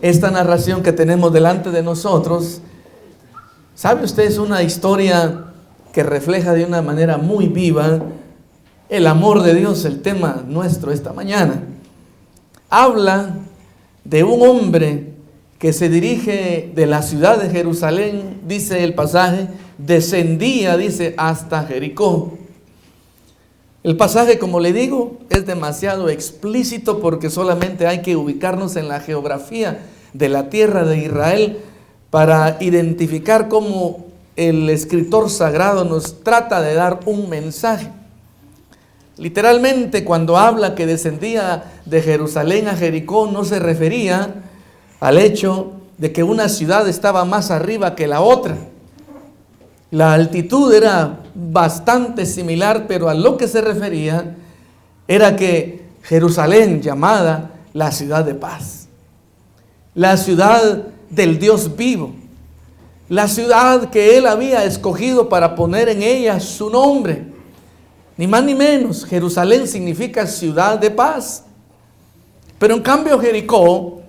esta narración que tenemos delante de nosotros, ¿sabe usted? Es una historia que refleja de una manera muy viva el amor de Dios, el tema nuestro esta mañana. Habla de un hombre que se dirige de la ciudad de Jerusalén, dice el pasaje, descendía, dice, hasta Jericó. El pasaje, como le digo, es demasiado explícito porque solamente hay que ubicarnos en la geografía de la tierra de Israel para identificar cómo el escritor sagrado nos trata de dar un mensaje. Literalmente, cuando habla que descendía de Jerusalén a Jericó, no se refería al hecho de que una ciudad estaba más arriba que la otra. La altitud era bastante similar, pero a lo que se refería era que Jerusalén, llamada la ciudad de paz, la ciudad del Dios vivo, la ciudad que él había escogido para poner en ella su nombre, ni más ni menos. Jerusalén significa ciudad de paz. Pero en cambio Jericó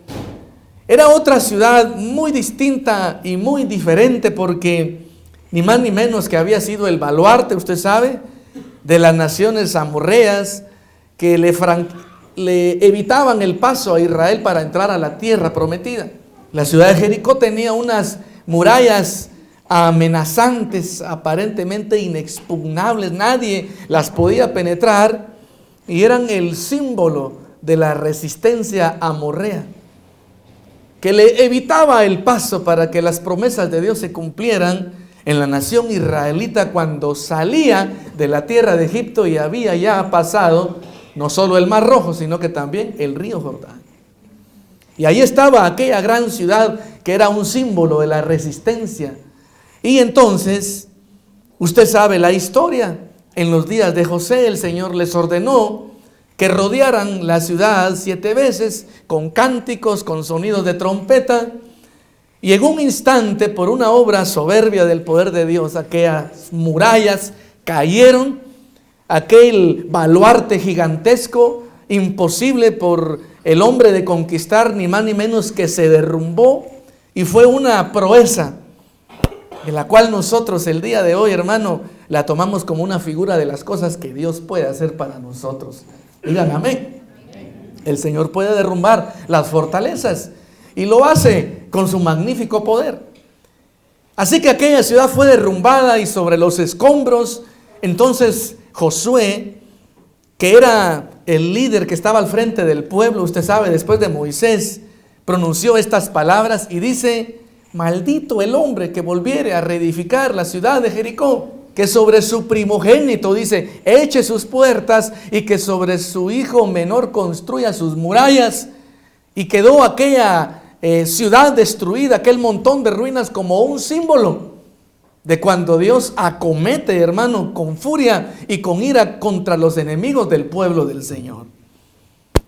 era otra ciudad muy distinta y muy diferente, porque ni más ni menos que había sido el baluarte, usted sabe, de las naciones amorreas que le evitaban el paso a Israel para entrar a la tierra prometida. La ciudad de Jericó tenía unas murallas amenazantes, aparentemente inexpugnables, nadie las podía penetrar, y eran el símbolo de la resistencia amorrea, que le evitaba el paso para que las promesas de Dios se cumplieran en la nación israelita cuando salía de la tierra de Egipto y había ya pasado no solo el Mar Rojo, sino que también el río Jordán. Y ahí estaba aquella gran ciudad que era un símbolo de la resistencia. Y entonces, usted sabe la historia. En los días de José, el Señor les ordenó que rodearan la ciudad 7 veces con cánticos, con sonidos de trompeta. Y en un instante, por una obra soberbia del poder de Dios, aquellas murallas cayeron, aquel baluarte gigantesco, imposible por el hombre de conquistar, ni más ni menos que se derrumbó, y fue una proeza de la cual nosotros el día de hoy, hermano, la tomamos como una figura de las cosas que Dios puede hacer para nosotros. Digan amén. El Señor puede derrumbar las fortalezas y lo hace con su magnífico poder. Así que aquella ciudad fue derrumbada, y sobre los escombros, entonces Josué, que era el líder que estaba al frente del pueblo, usted sabe, después de Moisés, pronunció estas palabras y dice: maldito el hombre que volviere a reedificar la ciudad de Jericó, que sobre su primogénito, dice, eche sus puertas, y que sobre su hijo menor construya sus murallas. Y quedó aquella ciudad destruida, aquel montón de ruinas, como un símbolo de cuando Dios acomete, hermano, con furia y con ira contra los enemigos del pueblo del Señor.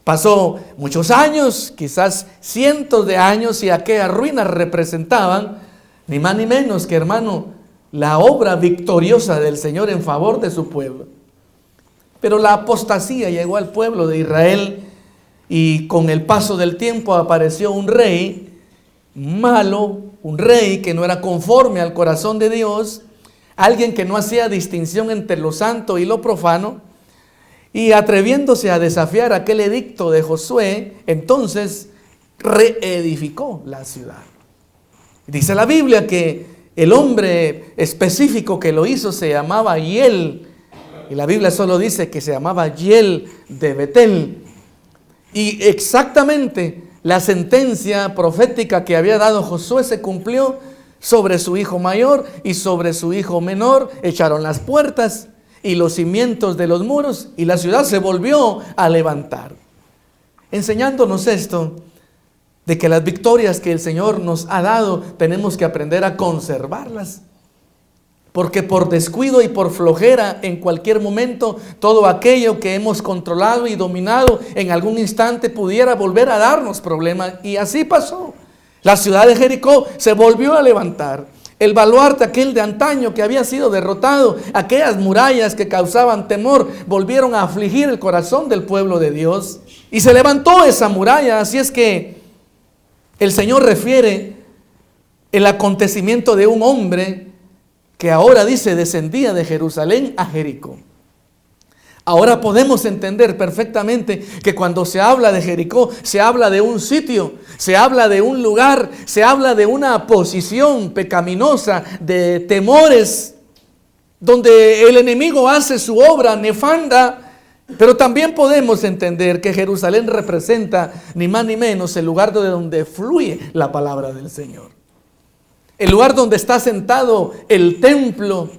Pasó muchos años, quizás cientos de años, y aquellas ruinas representaban ni más ni menos que, hermano, la obra victoriosa del Señor en favor de su pueblo. Pero la apostasía llegó al pueblo de Israel, y con el paso del tiempo apareció un rey malo, un rey que no era conforme al corazón de Dios, alguien que no hacía distinción entre lo santo y lo profano. Y atreviéndose a desafiar aquel edicto de Josué, entonces reedificó la ciudad. Dice la Biblia que el hombre específico que lo hizo se llamaba Hiel. Y la Biblia solo dice que se llamaba Hiel de Betel. Y exactamente la sentencia profética que había dado Josué se cumplió sobre su hijo mayor y sobre su hijo menor. Echaron las puertas y los cimientos de los muros, y la ciudad se volvió a levantar. Enseñándonos esto, de que las victorias que el Señor nos ha dado, tenemos que aprender a conservarlas. Porque por descuido y por flojera, en cualquier momento, todo aquello que hemos controlado y dominado, en algún instante pudiera volver a darnos problemas. Y así pasó. La ciudad de Jericó se volvió a levantar. El baluarte aquel de antaño que había sido derrotado, aquellas murallas que causaban temor, volvieron a afligir el corazón del pueblo de Dios. Y se levantó esa muralla. Así es que El Señor refiere el acontecimiento de un hombre que ahora dice descendía de Jerusalén a Jericó. Ahora podemos entender perfectamente que cuando se habla de Jericó, se habla de un sitio, se habla de un lugar, se habla de una posición pecaminosa, de temores, donde el enemigo hace su obra nefanda. Pero también podemos entender que Jerusalén representa ni más ni menos el lugar de donde fluye la palabra del Señor. El lugar donde está sentado el templo,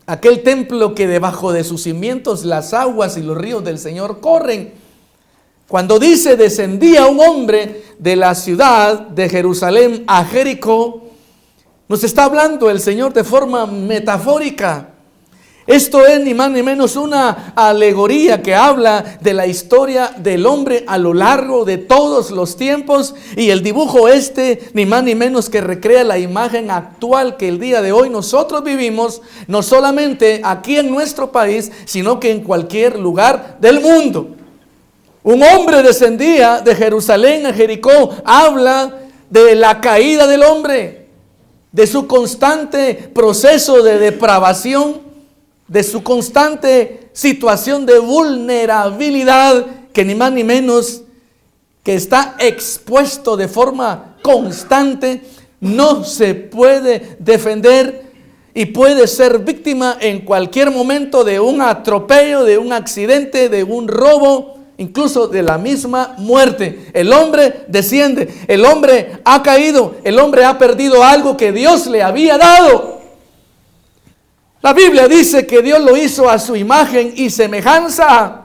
aquel templo que debajo de sus cimientos las aguas y los ríos del Señor corren. Cuando dice descendía un hombre de la ciudad de Jerusalén a Jericó, nos está hablando el Señor de forma metafórica. Esto es ni más ni menos una alegoría que habla de la historia del hombre a lo largo de todos los tiempos, y el dibujo ni más ni menos que recrea la imagen actual que el día de hoy nosotros vivimos, no solamente aquí en nuestro país, sino que en cualquier lugar del mundo. Un hombre descendía de Jerusalén a Jericó, habla de la caída del hombre, de su constante proceso de depravación, de su constante situación de vulnerabilidad, que ni más ni menos que está expuesto de forma constante, no se puede defender y puede ser víctima en cualquier momento de un atropello, de un accidente, de un robo, incluso de la misma muerte. El hombre desciende, el hombre ha caído, el hombre ha perdido algo que Dios le había dado. La Biblia dice que Dios lo hizo a su imagen y semejanza.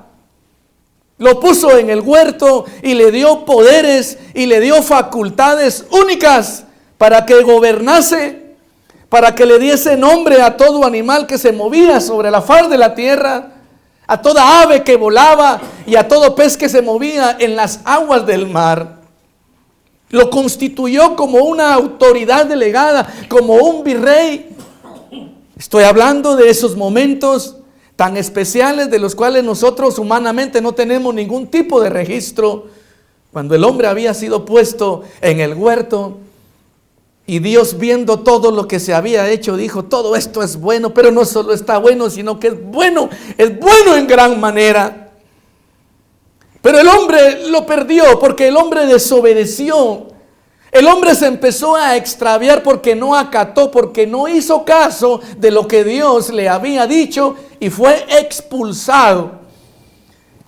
Lo puso en el huerto y le dio poderes y le dio facultades únicas para que gobernase, para que le diese nombre a todo animal que se movía sobre la faz de la tierra, a toda ave que volaba y a todo pez que se movía en las aguas del mar. Lo constituyó como una autoridad delegada, como un virrey. Estoy hablando de esos momentos tan especiales de los cuales nosotros humanamente no tenemos ningún tipo de registro. Cuando el hombre había sido puesto en el huerto y Dios, viendo todo lo que se había hecho, dijo: todo esto es bueno, pero no solo está bueno, sino que es bueno en gran manera. Pero el hombre lo perdió porque el hombre desobedeció. El hombre se empezó a extraviar porque no acató, porque no hizo caso de lo que Dios le había dicho y fue expulsado.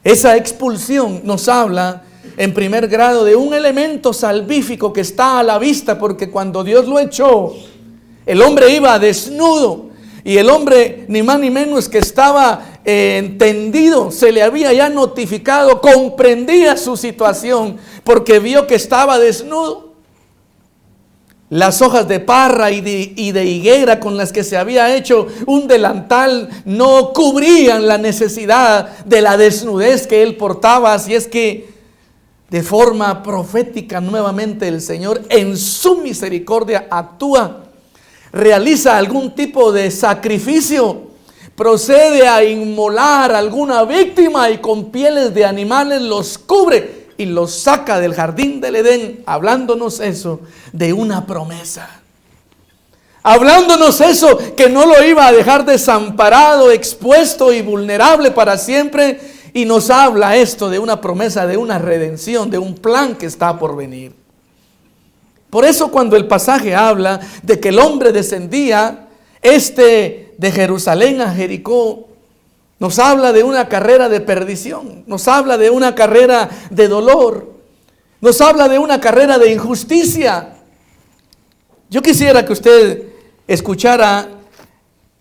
Esa expulsión nos habla en primer grado de un elemento salvífico que está a la vista, porque cuando Dios lo echó, el hombre iba desnudo y el hombre ni más ni menos que estaba entendido, se le había ya notificado, comprendía su situación porque vio que estaba desnudo. Las hojas de parra y de higuera con las que se había hecho un delantal no cubrían la necesidad de la desnudez que él portaba. Así es que de forma profética nuevamente el Señor en su misericordia actúa, realiza algún tipo de sacrificio, procede a inmolar alguna víctima y con pieles de animales los cubre y los saca del jardín del Edén, hablándonos eso de una promesa. Hablándonos eso que no lo iba a dejar desamparado, expuesto y vulnerable para siempre. Y nos habla esto de una promesa, de una redención, de un plan que está por venir. Por eso cuando el pasaje habla de que el hombre descendía de Jerusalén a Jericó, nos habla de una carrera de perdición, nos habla de una carrera de dolor, nos habla de una carrera de injusticia. Yo quisiera que usted escuchara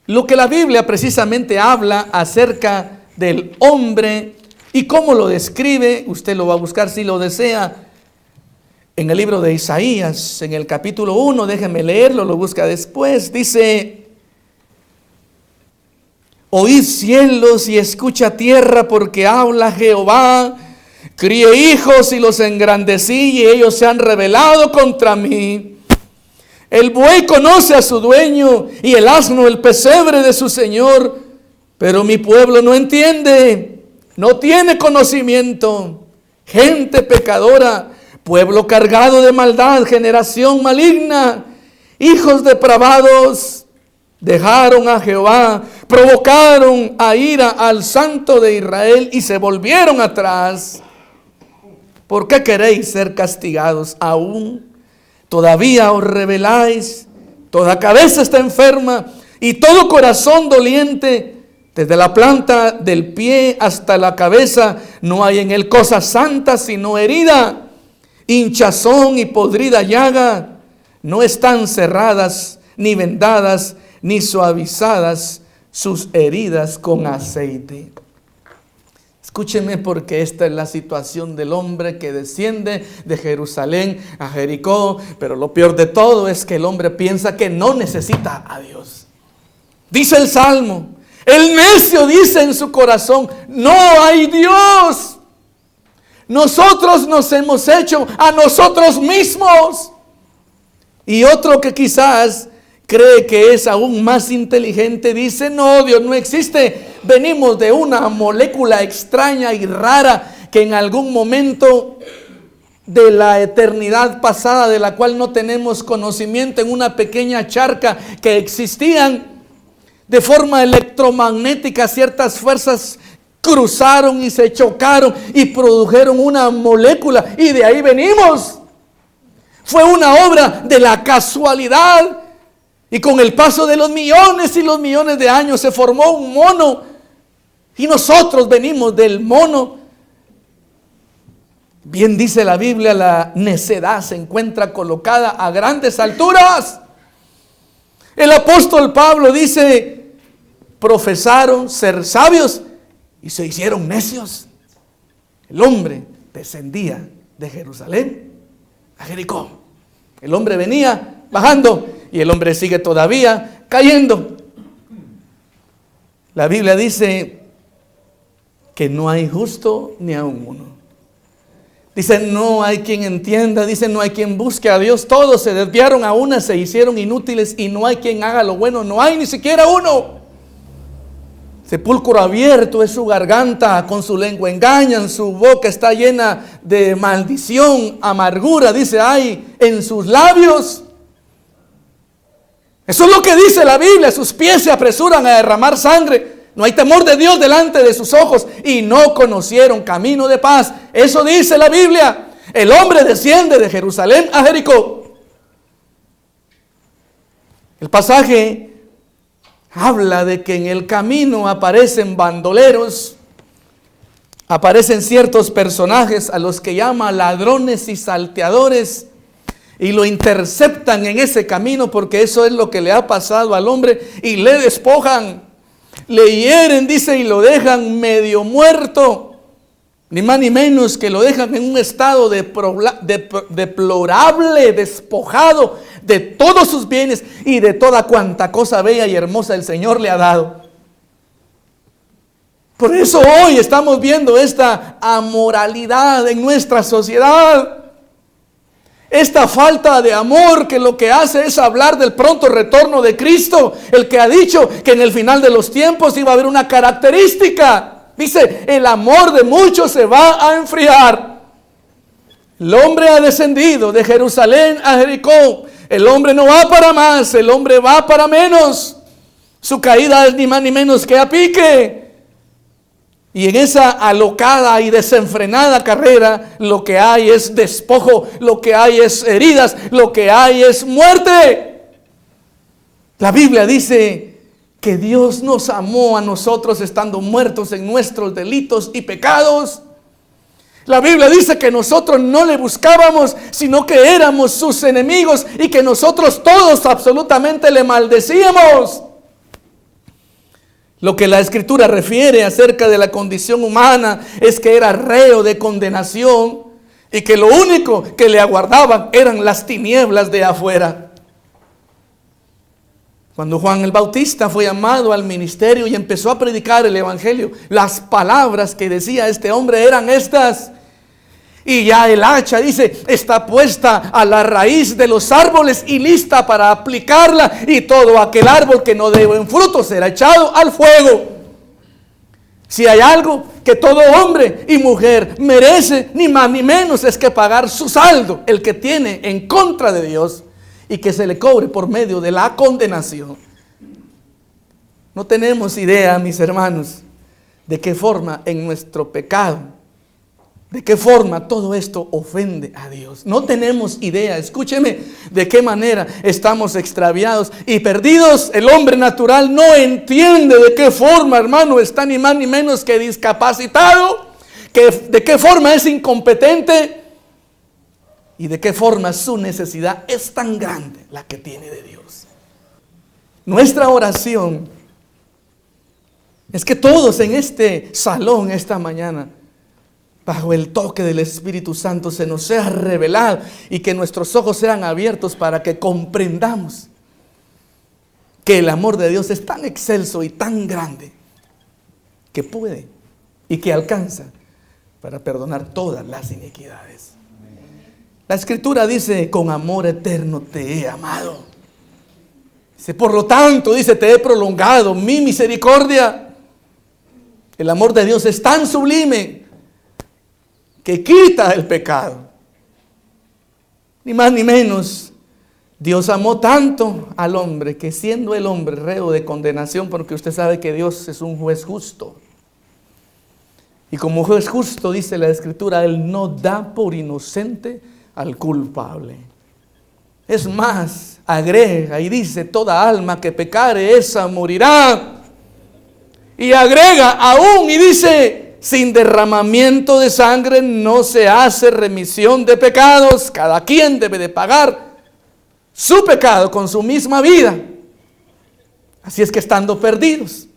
lo que la Biblia precisamente habla acerca del hombre y cómo lo describe. Usted lo va a buscar si lo desea en el libro de Isaías, en el capítulo 1, déjeme leerlo, lo busca después. Dice: oíd cielos y escucha tierra, porque habla Jehová. Crié hijos y los engrandecí, y ellos se han rebelado contra mí. El buey conoce a su dueño, y el asno el pesebre de su señor, pero mi pueblo no entiende, no tiene conocimiento. Gente pecadora, pueblo cargado de maldad, generación maligna, hijos depravados, dejaron a Jehová, provocaron a ira al Santo de Israel y se volvieron atrás. ¿Por qué queréis ser castigados aún? Todavía os rebeláis, toda cabeza está enferma y todo corazón doliente. Desde la planta del pie hasta la cabeza no hay en él cosa santa sino herida, hinchazón y podrida llaga. No están cerradas, ni vendadas, ni suavizadas sus heridas con aceite. Escúcheme, porque esta es la situación del hombre que desciende de Jerusalén a Jericó. Pero lo peor de todo es que el hombre piensa que no necesita a Dios. Dice el Salmo, el necio dice en su corazón, no hay Dios. Nosotros nos hemos hecho a nosotros mismos. Y otro que quizás cree que es aún más inteligente dice, no, Dios no existe. Venimos de una molécula extraña y rara que en algún momento de la eternidad pasada, de la cual no tenemos conocimiento, en una pequeña charca que existían de forma electromagnética, ciertas fuerzas cruzaron y se chocaron y produjeron una molécula, y de ahí venimos. Fue una obra de la casualidad, y con el paso de los millones y los millones de años se formó un mono, y nosotros venimos del mono. Bien dice la Biblia, la necedad se encuentra colocada a grandes alturas. El apóstol Pablo dice, profesaron ser sabios y se hicieron necios. El hombre descendía de Jerusalén a Jericó. El hombre venía bajando y el hombre sigue todavía cayendo. La Biblia dice que no hay justo ni aun uno. Dice, no hay quien entienda, dice, no hay quien busque a Dios. Todos se desviaron, a una se hicieron inútiles y no hay quien haga lo bueno, no hay ni siquiera uno. Sepulcro abierto es su garganta, con su lengua engañan, su boca está llena de maldición, amargura, dice, hay en sus labios. Eso es lo que dice la Biblia, sus pies se apresuran a derramar sangre. No hay temor de Dios delante de sus ojos y no conocieron camino de paz. Eso dice la Biblia. El hombre desciende de Jerusalén a Jericó. El pasaje habla de que en el camino aparecen bandoleros, aparecen ciertos personajes a los que llama ladrones y salteadores, y lo interceptan en ese camino, porque eso es lo que le ha pasado al hombre, y le despojan. Le hieren, dice, y lo dejan medio muerto. Ni más ni menos que lo dejan en un estado deplorable, despojado de todos sus bienes y de toda cuanta cosa bella y hermosa el Señor le ha dado. Por eso hoy estamos viendo esta amoralidad en nuestra sociedad. Esta falta de amor que lo que hace es hablar del pronto retorno de Cristo, el que ha dicho que en el final de los tiempos iba a haber una característica. Dice, el amor de muchos se va a enfriar. El hombre ha descendido de Jerusalén a Jericó. El hombre no va para más, el hombre va para menos. Su caída es ni más ni menos que a pique. Y en esa alocada y desenfrenada carrera, lo que hay es despojo, lo que hay es heridas, lo que hay es muerte. La Biblia dice que Dios nos amó a nosotros estando muertos en nuestros delitos y pecados. La Biblia dice que nosotros no le buscábamos, sino que éramos sus enemigos y que nosotros todos absolutamente le maldecíamos. Lo que la Escritura refiere acerca de la condición humana es que era reo de condenación y que lo único que le aguardaban eran las tinieblas de afuera. Cuando Juan el Bautista fue llamado al ministerio y empezó a predicar el evangelio, las palabras que decía este hombre eran estas: y ya el hacha, dice, está puesta a la raíz de los árboles y lista para aplicarla, y todo aquel árbol que no dé buen fruto será echado al fuego. Si hay algo que todo hombre y mujer merece ni más ni menos es que pagar su saldo, el que tiene en contra de Dios, y que se le cobre por medio de la condenación. No tenemos idea, mis hermanos, de qué forma en nuestro pecado, de qué forma todo esto ofende a Dios. No tenemos idea, escúcheme, de qué manera estamos extraviados y perdidos. El hombre natural no entiende de qué forma, hermano, está ni más ni menos que discapacitado, de qué forma es incompetente y de qué forma su necesidad es tan grande la que tiene de Dios. Nuestra oración es que todos en este salón esta mañana, bajo el toque del Espíritu Santo, se nos sea revelado y que nuestros ojos sean abiertos para que comprendamos que el amor de Dios es tan excelso y tan grande que puede y que alcanza para perdonar todas las iniquidades. La Escritura dice: con amor eterno te he amado. Dice, por lo tanto, dice, te he prolongado mi misericordia. El amor de Dios es tan sublime que quita el pecado. Ni más ni menos, Dios amó tanto al hombre que, siendo el hombre reo de condenación, porque usted sabe que Dios es un juez justo, y como juez justo, dice la Escritura, Él no da por inocente al culpable. Es más, agrega y dice: toda alma que pecare, esa morirá. Y agrega aún y dice: sin derramamiento de sangre no se hace remisión de pecados. Cada quien debe de pagar su pecado con su misma vida. Así es que, estando perdidos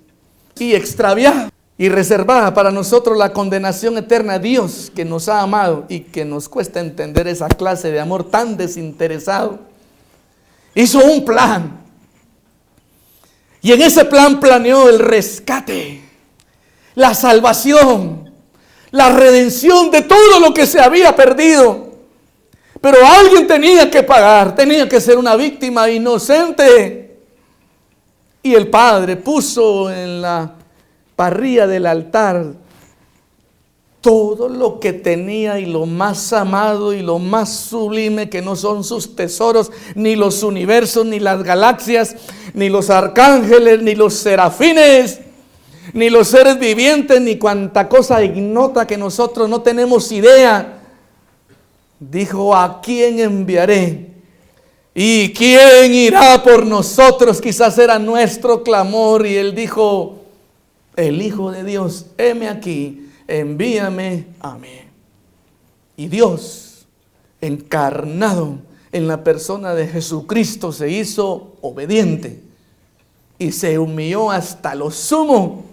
y extraviados y reservada para nosotros la condenación eterna, Dios, que nos ha amado y que nos cuesta entender esa clase de amor tan desinteresado, hizo un plan. Y en ese plan planeó el rescate, la salvación, la redención de todo lo que se había perdido. Pero alguien tenía que pagar, tenía que ser una víctima inocente. Y el Padre puso en la parrilla del altar todo lo que tenía y lo más amado y lo más sublime, que no son sus tesoros, ni los universos, ni las galaxias, ni los arcángeles, ni los serafines, ni los seres vivientes, ni cuanta cosa ignota que nosotros no tenemos idea. Dijo: ¿a quién enviaré? ¿Y quién irá por nosotros? Quizás era nuestro clamor. Y Él dijo: el Hijo de Dios, heme aquí, envíame a mí. Y Dios, encarnado en la persona de Jesucristo, se hizo obediente y se humilló hasta lo sumo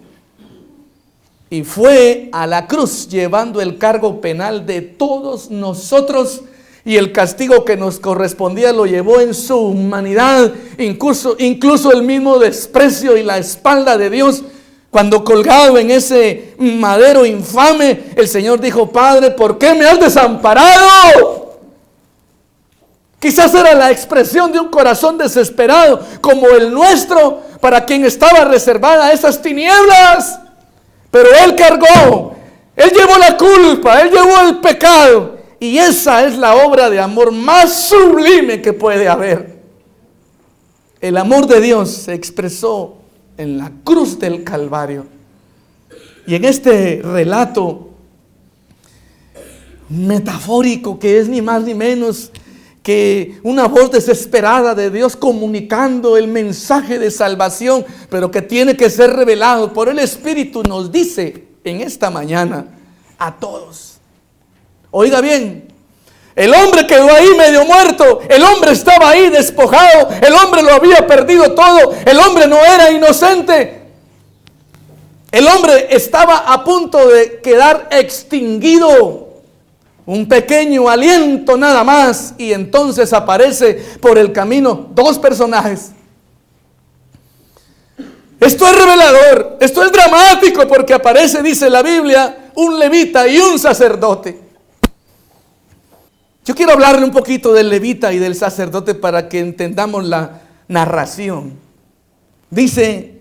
y fue a la cruz llevando el cargo penal de todos nosotros, y el castigo que nos correspondía lo llevó en su humanidad, incluso el mismo desprecio y la espalda de Dios. Cuando colgado en ese madero infame, el Señor dijo: Padre, ¿por qué me has desamparado? Quizás era la expresión de un corazón desesperado como el nuestro, para quien estaba reservada esas tinieblas. Pero Él cargó, Él llevó la culpa, Él llevó el pecado. Y esa es la obra de amor más sublime que puede haber. El amor de Dios se expresó en la cruz del Calvario. Y en este relato metafórico, que es ni más ni menos que una voz desesperada de Dios comunicando el mensaje de salvación, pero que tiene que ser revelado por el Espíritu, nos dice en esta mañana a todos: oiga bien, el hombre quedó ahí medio muerto, el hombre estaba ahí despojado, el hombre lo había perdido todo, el hombre no era inocente, el hombre estaba a punto de quedar extinguido, un pequeño aliento nada más. Y entonces aparece por el camino dos personajes. Esto es revelador, esto es dramático, porque aparece, dice la Biblia, un levita y un sacerdote. Yo quiero hablarle un poquito del levita y del sacerdote para que entendamos la narración. Dice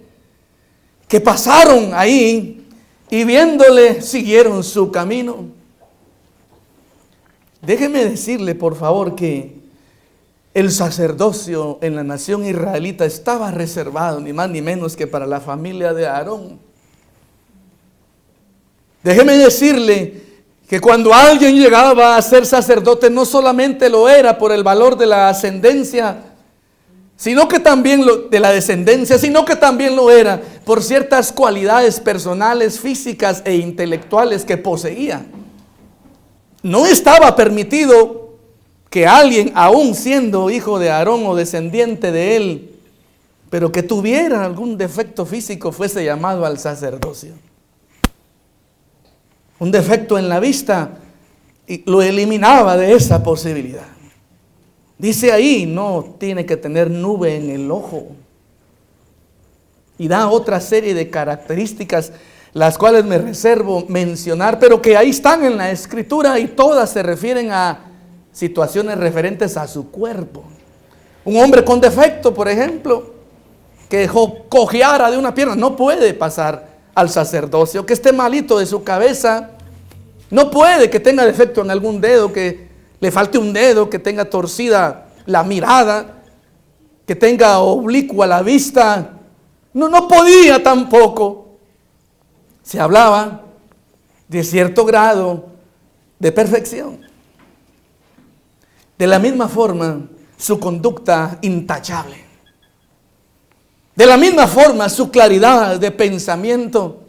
que pasaron ahí y viéndole siguieron su camino. Déjeme decirle, por favor, que el sacerdocio en la nación israelita estaba reservado ni más ni menos que para la familia de Aarón. Déjeme decirle que cuando alguien llegaba a ser sacerdote, no solamente lo era por el valor de la ascendencia, sino que también de la descendencia, sino que también lo era por ciertas cualidades personales, físicas e intelectuales que poseía. No estaba permitido que alguien, aún siendo hijo de Aarón o descendiente de él, pero que tuviera algún defecto físico, fuese llamado al sacerdocio. Un defecto en la vista y lo eliminaba de esa posibilidad. Dice ahí, no tiene que tener nube en el ojo. Y da otra serie de características, las cuales me reservo mencionar, pero que ahí están en la Escritura y todas se refieren a situaciones referentes a su cuerpo. Un hombre con defecto, por ejemplo, que cojeara de una pierna, no puede pasar al sacerdocio. Que esté malito de su cabeza, no puede. Que tenga defecto en algún dedo, que le falte un dedo, que tenga torcida la mirada, que tenga oblicua la vista, no podía tampoco. Se hablaba de cierto grado de perfección. De la misma forma, su conducta intachable. De la misma forma, su claridad de pensamiento,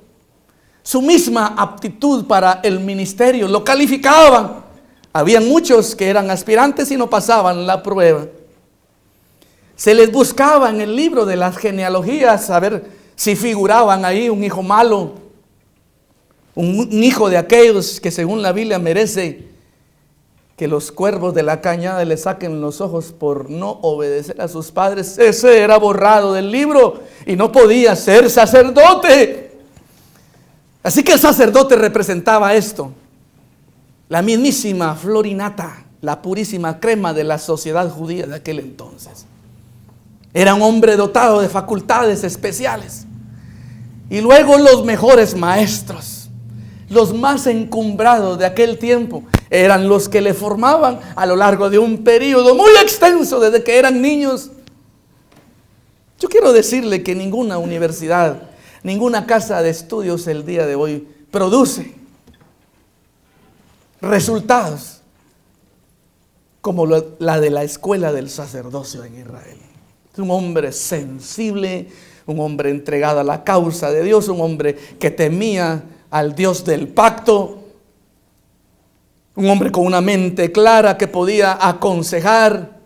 su misma aptitud para el ministerio, lo calificaban. Habían muchos que eran aspirantes y no pasaban la prueba. Se les buscaba en el libro de las genealogías a ver si figuraban ahí un hijo malo, un hijo de aquellos que según la Biblia merece que los cuervos de la cañada le saquen los ojos por no obedecer a sus padres. Ese era borrado del libro y no podía ser sacerdote. Así que el sacerdote representaba esto, la mismísima flor y nata, la purísima crema de la sociedad judía de aquel entonces. Era un hombre dotado de facultades especiales. Y luego los mejores maestros, los más encumbrados de aquel tiempo, eran los que le formaban a lo largo de un periodo muy extenso desde que eran niños. Yo quiero decirle que ninguna universidad, ninguna casa de estudios el día de hoy produce resultados como la de la escuela del sacerdocio en Israel. Es un hombre sensible, un hombre entregado a la causa de Dios, un hombre que temía al Dios del pacto, un hombre con una mente clara que podía aconsejar,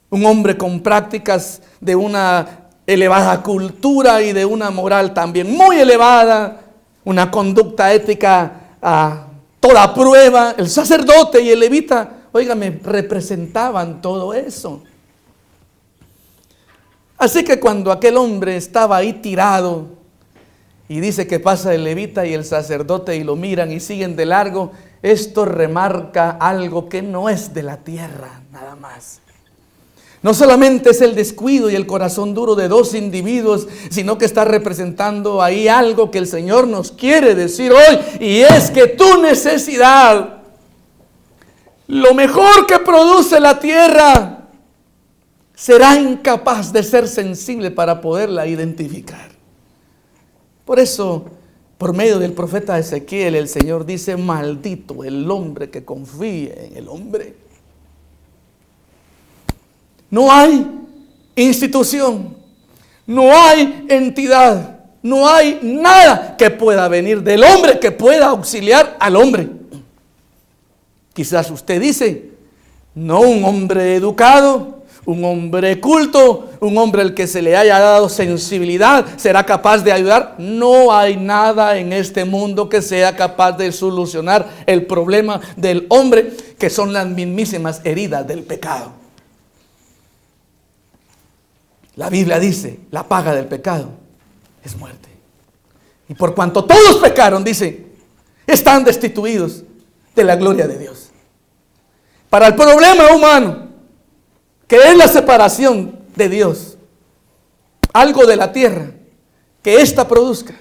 un hombre con prácticas de una elevada cultura y de una moral también muy elevada, una conducta ética a toda prueba. El sacerdote y el levita, óigame, representaban todo eso. Así que cuando aquel hombre estaba ahí tirado y dice que pasa el levita y el sacerdote y lo miran y siguen de largo, esto remarca algo que no es de la tierra, nada más. No solamente es el descuido y el corazón duro de dos individuos, sino que está representando ahí algo que el Señor nos quiere decir hoy, y es que tu necesidad, lo mejor que produce la tierra, será incapaz de ser sensible para poderla identificar. Por eso, por medio del profeta Ezequiel, el Señor dice: maldito el hombre que confíe en el hombre. No hay institución, no hay entidad, no hay nada que pueda venir del hombre que pueda auxiliar al hombre. Quizás usted dice: no un hombre educado, un hombre culto, un hombre al que se le haya dado sensibilidad, será capaz de ayudar. No hay nada en este mundo que sea capaz de solucionar el problema del hombre, que son las mismísimas heridas del pecado. La Biblia dice: la paga del pecado es muerte. Y por cuanto todos pecaron, dice, están destituidos de la gloria de Dios. Para el problema humano, que es la separación de Dios, algo de la tierra, que ésta produzca,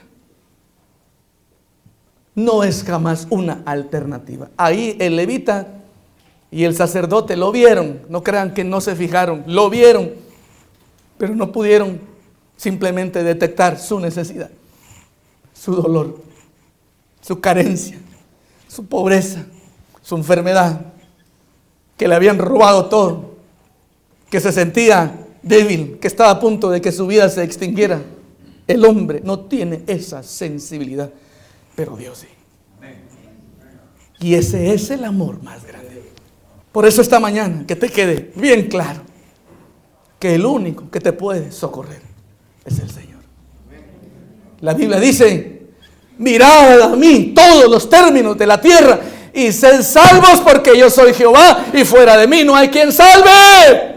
no es jamás una alternativa. Ahí el levita y el sacerdote lo vieron, no crean que no se fijaron, lo vieron, pero no pudieron simplemente detectar su necesidad, su dolor, su carencia, su pobreza, su enfermedad, que le habían robado todo, que se sentía débil, que estaba a punto de que su vida se extinguiera. El hombre no tiene esa sensibilidad, pero Dios sí. Y ese es el amor más grande. Por eso esta mañana, que te quede bien claro que el único que te puede socorrer es el Señor. La Biblia dice: mirad a mí todos los términos de la tierra y sed salvos, porque yo soy Jehová y fuera de mí no hay quien salve.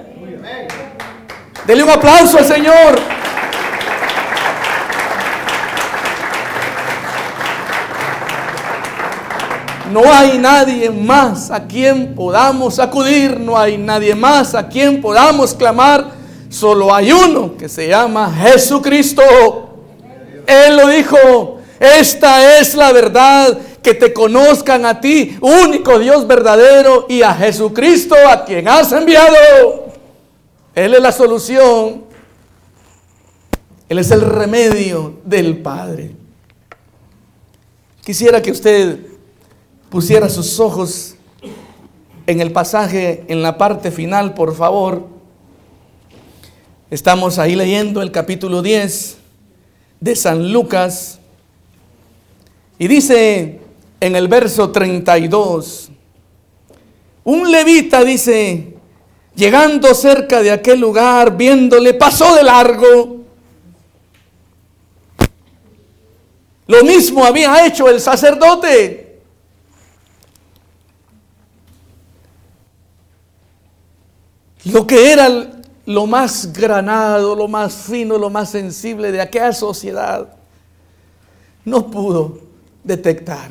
Dele un aplauso al Señor. No hay nadie más a quien podamos acudir, no hay nadie más a quien podamos clamar. Solo hay uno que se llama Jesucristo. Él lo dijo: esta es la verdad, que te conozcan a ti, único Dios verdadero, y a Jesucristo a quien has enviado. Él es la solución. Él es el remedio del Padre. Quisiera que usted pusiera sus ojos en el pasaje, en la parte final, por favor. Estamos ahí leyendo el capítulo 10 de San Lucas. Y dice en el verso 32, un levita, dice, llegando cerca de aquel lugar, viéndole, pasó de largo. Lo mismo había hecho el sacerdote. Lo que era lo más granado, lo más fino, lo más sensible de aquella sociedad, no pudo detectar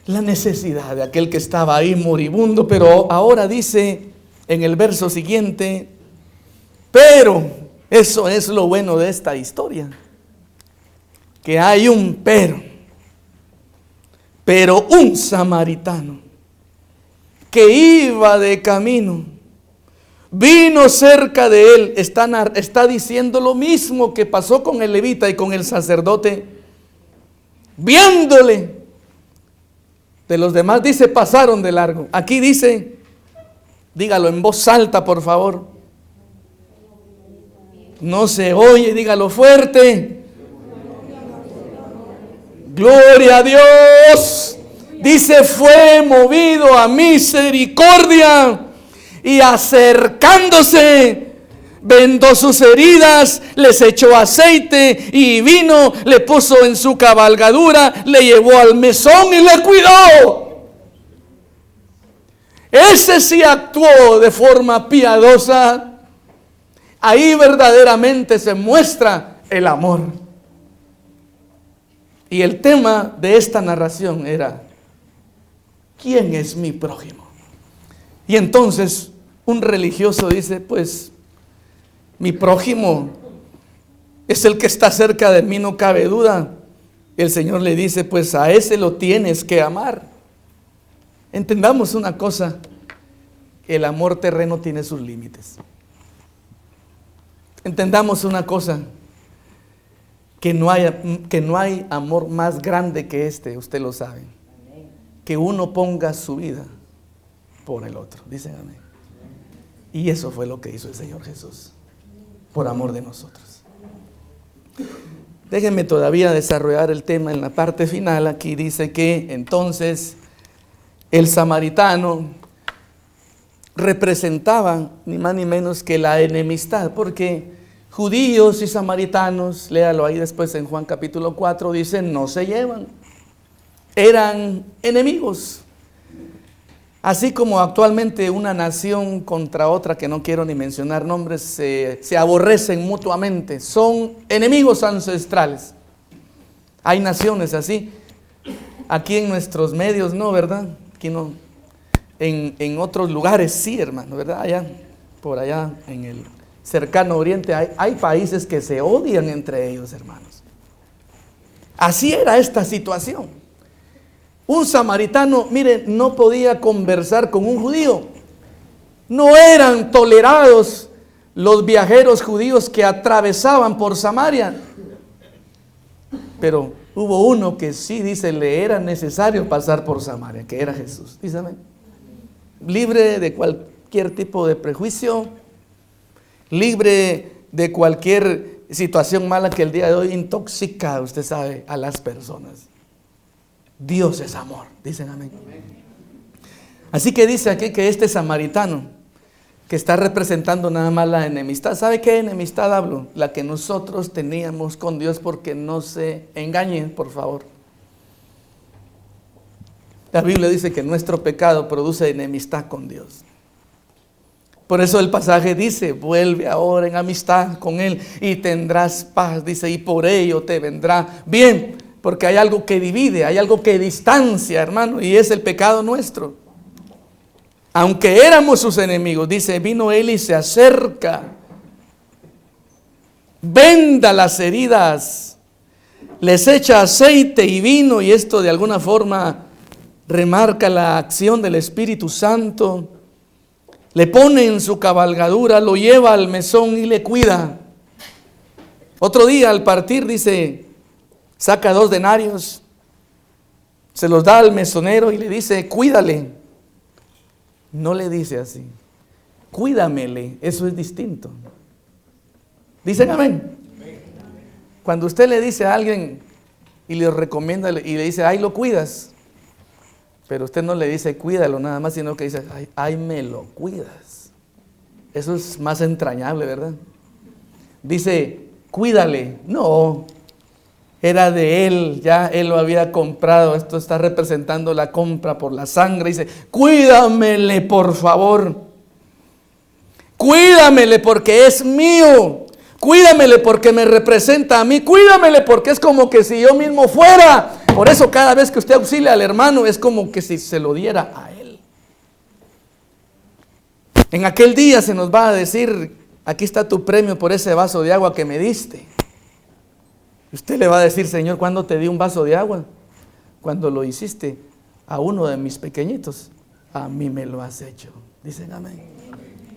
la necesidad de aquel que estaba ahí moribundo. Pero ahora dice en el verso siguiente, pero, eso es lo bueno de esta historia, que hay un pero un samaritano que iba de camino, vino cerca de él. Está diciendo lo mismo que pasó con el levita y con el sacerdote. Viéndole, de los demás dice pasaron de largo. Aquí dice, dígalo en voz alta por favor, no se oye, dígalo fuerte. Gloria a Dios. Dice, fue movido a misericordia y acercándose, vendó sus heridas, les echó aceite y vino, le puso en su cabalgadura, le llevó al mesón y le cuidó. Ese sí actuó de forma piadosa. Ahí verdaderamente se muestra el amor. Y el tema de esta narración era: ¿quién es mi prójimo? Y entonces un religioso dice, pues mi prójimo es el que está cerca de mí, no cabe duda. El Señor le dice, pues a ese lo tienes que amar. Entendamos una cosa: el amor terreno tiene sus límites. Entendamos una cosa: que no hay amor más grande que este, usted lo sabe. Que uno ponga su vida por el otro. Dicen amén. Y eso fue lo que hizo el Señor Jesús, por amor de nosotros. Déjenme todavía desarrollar el tema en la parte final. Aquí dice que entonces el samaritano representaba ni más ni menos que la enemistad, porque judíos y samaritanos, léalo ahí después en Juan capítulo 4, dicen no se llevan, eran enemigos. Así como actualmente una nación contra otra, que no quiero ni mencionar nombres, se aborrecen mutuamente, son enemigos ancestrales. Hay naciones así. Aquí en nuestros medios no, ¿verdad? Aquí no. En otros lugares sí, hermano, ¿verdad? Allá, por allá en el cercano oriente hay países que se odian entre ellos, hermanos. Así era esta situación. Un samaritano, mire, no podía conversar con un judío. No eran tolerados los viajeros judíos que atravesaban por Samaria. Pero hubo uno que sí, dice, le era necesario pasar por Samaria, que era Jesús. Dice amén. Libre de cualquier tipo de prejuicio, libre de cualquier situación mala que el día de hoy intoxica, usted sabe, a las personas. Dios es amor, dicen amén. Así que dice aquí que este samaritano, que está representando nada más la enemistad. ¿Sabe qué enemistad hablo? La que nosotros teníamos con Dios, porque no se engañen, por favor. La Biblia dice que nuestro pecado produce enemistad con Dios. Por eso el pasaje dice, vuelve ahora en amistad con Él y tendrás paz, dice, y por ello te vendrá bien. Porque hay algo que divide, hay algo que distancia, hermano, y es el pecado nuestro. Aunque éramos sus enemigos, dice, vino Él y se acerca, venda las heridas, les echa aceite y vino, y esto de alguna forma remarca la acción del Espíritu Santo. Le pone en su cabalgadura, lo lleva al mesón y le cuida. Otro día al partir, dice, saca 2 denarios, se los da al mesonero y le dice, cuídale. No le dice así, cuídamele, eso es distinto. Dicen amén. Cuando usted le dice a alguien y le recomienda y le dice, ay, lo cuidas, pero usted no le dice cuídalo nada más, sino que dice, ay, me lo cuidas. Eso es más entrañable, ¿verdad? Dice, cuídale. No, era de él, ya él lo había comprado. Esto está representando la compra por la sangre. Dice, cuídamele por favor, cuídamele porque es mío, cuídamele porque me representa a mí, cuídamele porque es como que si yo mismo fuera. Por eso cada vez que usted auxilia al hermano es como que si se lo diera a él. En aquel día se nos va a decir, aquí está tu premio por ese vaso de agua que me diste. Usted le va a decir, Señor, ¿cuándo te di un vaso de agua? Cuando lo hiciste a uno de mis pequeñitos, a mí me lo has hecho. Dicen amén.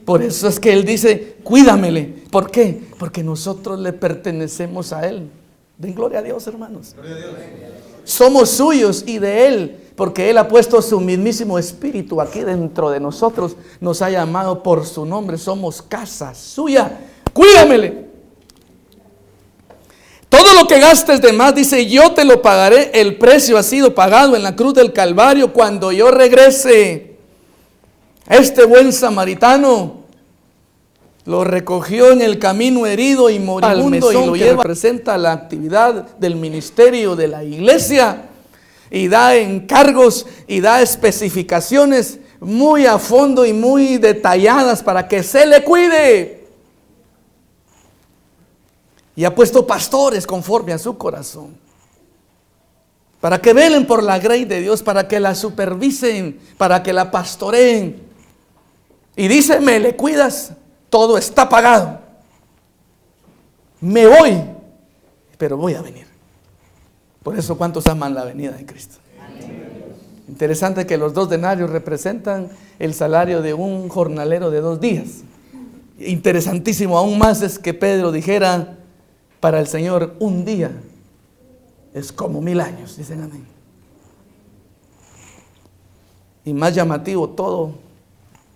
Por eso es que Él dice, cuídamele. ¿Por qué? Porque nosotros le pertenecemos a Él. Den gloria a Dios, hermanos. Gloria a Dios. Somos suyos y de Él, porque Él ha puesto su mismísimo espíritu aquí dentro de nosotros. Nos ha llamado por su nombre. Somos casa suya. Cuídamele. Todo lo que gastes de más, dice, yo te lo pagaré. El precio ha sido pagado en la cruz del Calvario cuando yo regrese. Este buen samaritano lo recogió en el camino herido y moribundo y lo lleva. Representa la actividad del ministerio de la iglesia y da encargos y da especificaciones muy a fondo y muy detalladas para que se le cuide. Y ha puesto pastores conforme a su corazón, para que velen por la grey de Dios, para que la supervisen, para que la pastoreen. Y dice, me le cuidas, todo está pagado. Me voy, pero voy a venir. Por eso, ¿cuántos aman la venida de Cristo? Interesante que los 2 denarios representan el salario de un jornalero de 2 días. Interesantísimo aún más es que Pedro dijera, para el Señor un día es como 1000 años, dicen amén. Y más llamativo todo,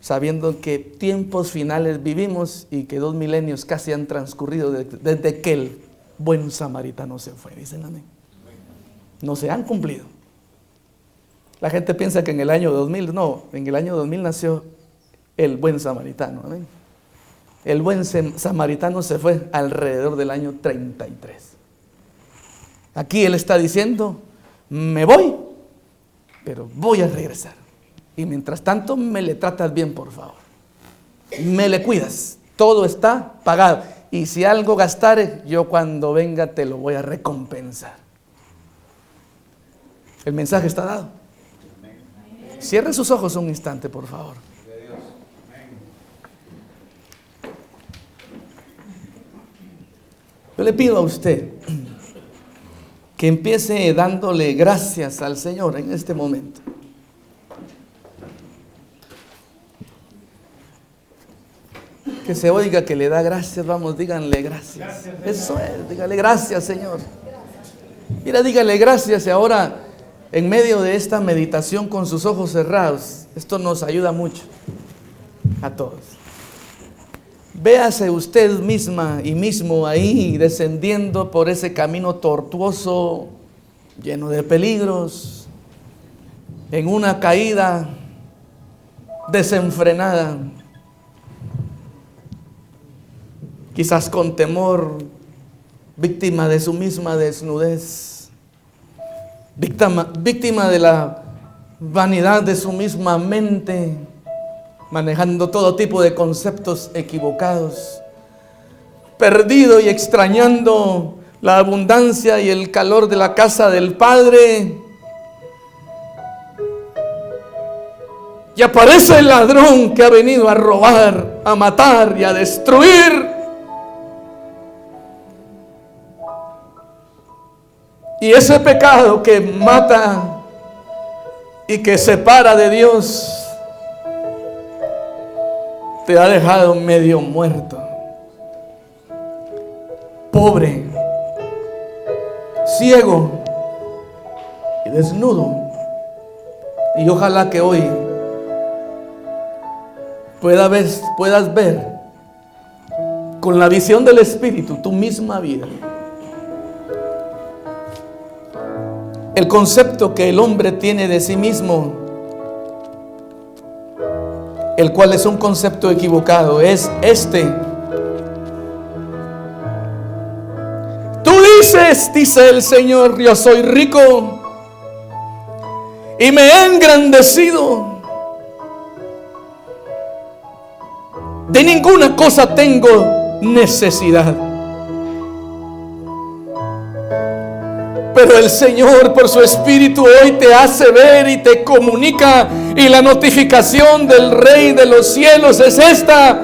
sabiendo que tiempos finales vivimos y que 2 milenios casi han transcurrido desde que el buen samaritano se fue, dicen amén. No se han cumplido. La gente piensa que en el año 2000, no, en el año 2000 nació el buen samaritano, amén. El buen samaritano se fue alrededor del año 33. Aquí él está diciendo, me voy, pero voy a regresar. Y mientras tanto me le tratas bien, por favor. Me le cuidas. Todo está pagado. Y si algo gastare, yo cuando venga te lo voy a recompensar. El mensaje está dado. Cierren sus ojos un instante, por favor. Yo le pido a usted que empiece dándole gracias al Señor en este momento. Que se oiga que le da gracias, vamos, díganle gracias. Eso es, dígale gracias, Señor. Mira, dígale gracias. Y ahora, en medio de esta meditación con sus ojos cerrados, esto nos ayuda mucho a todos. Véase usted misma y mismo ahí descendiendo por ese camino tortuoso, lleno de peligros, en una caída desenfrenada, quizás con temor, víctima de su misma desnudez, víctima de la vanidad de su misma mente, manejando todo tipo de conceptos equivocados, perdido y extrañando la abundancia y el calor de la casa del Padre. Y aparece el ladrón que ha venido a robar, a matar y a destruir. Y ese pecado que mata y que separa de Dios te ha dejado medio muerto, pobre, ciego y desnudo. Y ojalá que hoy puedas ver con la visión del Espíritu tu misma vida. El concepto que el hombre tiene de sí mismo, el cual es un concepto equivocado, es este. Tú dices, dice el Señor, yo soy rico y me he engrandecido. De ninguna cosa tengo necesidad. Pero el Señor, por su Espíritu, hoy te hace ver y te comunica, y la notificación del Rey de los cielos es esta: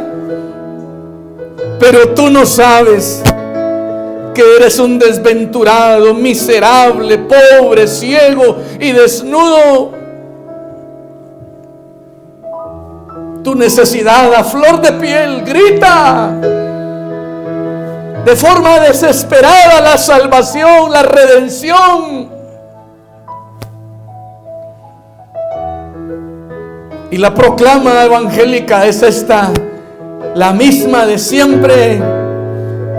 pero tú no sabes que eres un desventurado, miserable, pobre, ciego y desnudo. Tu necesidad a flor de piel grita de forma desesperada la salvación, la redención. Y la proclama evangélica es esta, la misma de siempre.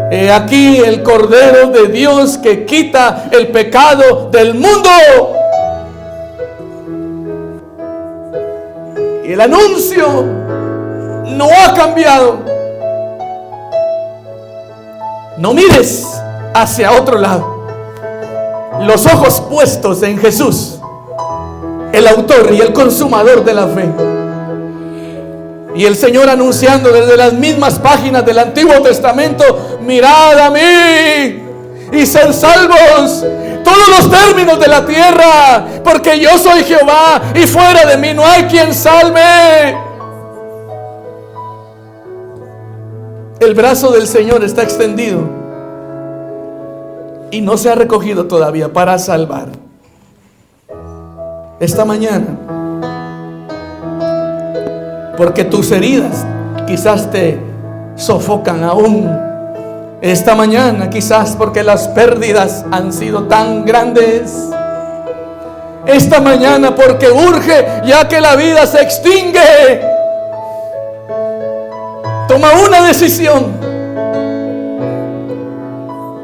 He aquí el Cordero de Dios que quita el pecado del mundo. Y el anuncio no ha cambiado. No mires hacia otro lado. Los ojos puestos en Jesús, el autor y el consumador de la fe. Y el Señor anunciando desde las mismas páginas del Antiguo Testamento: mirad a mí y sed salvos todos los términos de la tierra, porque yo soy Jehová y fuera de mí no hay quien salve. El brazo del Señor está extendido y no se ha recogido todavía para salvar. Esta mañana, porque tus heridas quizás te sofocan aún. Esta mañana quizás porque las pérdidas han sido tan grandes. Esta mañana porque urge ya que la vida se extingue. Toma una decisión.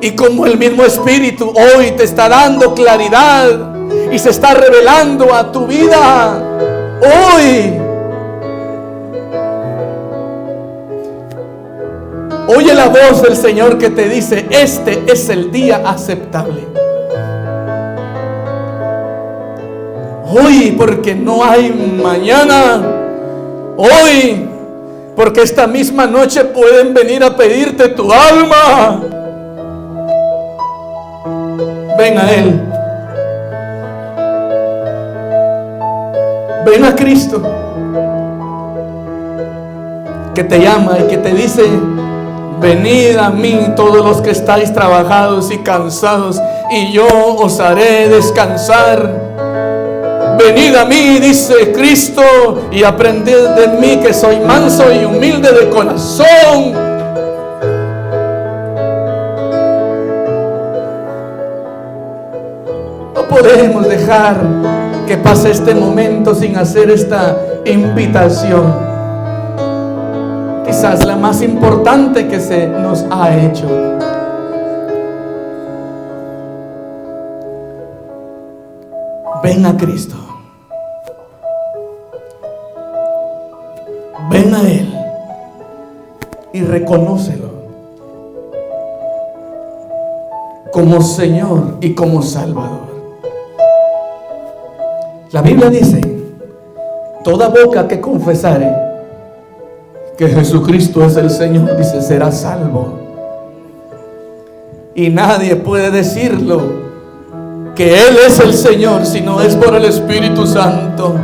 Y como el mismo Espíritu hoy te está dando claridad y se está revelando a tu vida hoy, oye la voz del Señor que te dice: este es el día aceptable. Hoy, porque no hay mañana. Hoy, porque esta misma noche pueden venir a pedirte tu alma. Ven a Él. Ven a Cristo, que te llama y que te dice: venid a mí todos los que estáis trabajados y cansados, y yo os haré descansar. Venid a mí, dice Cristo, y aprended de mí, que soy manso y humilde de corazón. No podemos dejar que pase este momento sin hacer esta invitación, quizás la más importante que se nos ha hecho. Ven a Cristo. Ven a Él y reconócelo como Señor y como Salvador. La Biblia dice: toda boca que confesare que Jesucristo es el Señor, dice, será salvo. Y nadie puede decirlo que Él es el Señor si no es por el Espíritu Santo.